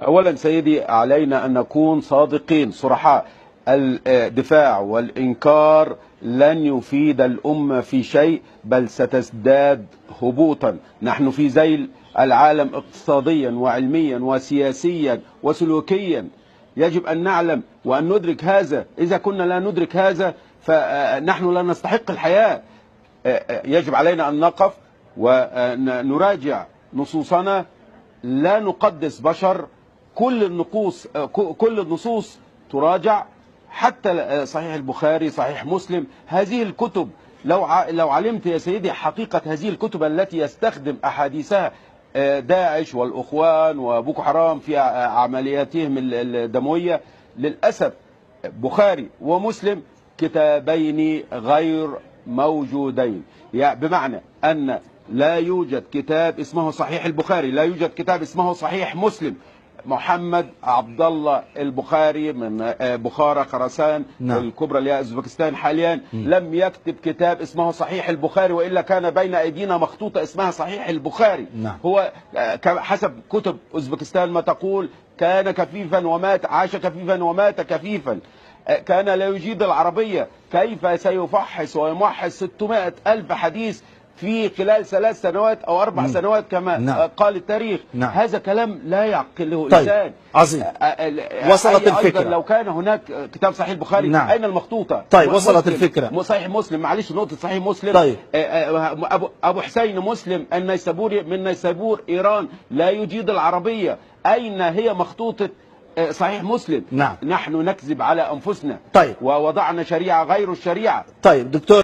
أولا سيدي، علينا أن نكون صادقين صرحاء. الدفاع والإنكار لن يفيد الأمة في شيء، بل ستزداد هبوطا. نحن في ذيل العالم اقتصاديا وعلميا وسياسيا وسلوكيا. يجب أن نعلم وأن ندرك هذا. إذا كنا لا ندرك هذا فنحن لا نستحق الحياة. يجب علينا أن نقف ونراجع نصوصنا. لا نقدس بشر. كل النصوص تراجع، حتى صحيح البخاري، صحيح مسلم. هذه الكتب لو علمت يا سيدي حقيقة هذه الكتب التي يستخدم أحاديثها داعش والأخوان وبوكو حرام في عملياتهم الدموية، للأسف بخاري ومسلم كتابين غير موجودين. يعني بمعنى أن لا يوجد كتاب اسمه صحيح البخاري، لا يوجد كتاب اسمه صحيح مسلم. محمد عبد الله البخاري من بخارى خراسان الكبرى اللي هي اوزبكستان حاليا لم يكتب كتاب اسمه صحيح البخاري، والا كان بين ايدينا مخطوطه اسمها صحيح البخاري. هو حسب كتب اوزبكستان ما تقول كان كفيفا ومات، عاش كفيفا ومات كفيفا. كان لا يجيد العربيه. كيف سيفحص ويمحص 600,000 حديث في خلال 3 سنوات أو 4 سنوات كما قال التاريخ؟ هذا كلام لا يعقله إنسان. عظيم. وصلت الفكرة. لو كان هناك كتاب صحيح البخاري أين المخطوطة؟ وصلت الفكرة. صحيح مسلم، معلش نقطة صحيح مسلم. أبو حسين مسلم النيسابوري من نيسابور إيران لا يجيد العربية. أين هي مخطوطة صحيح مسلم؟ نحن نكذب على أنفسنا. ووضعنا شريعة غير الشريعة. دكتور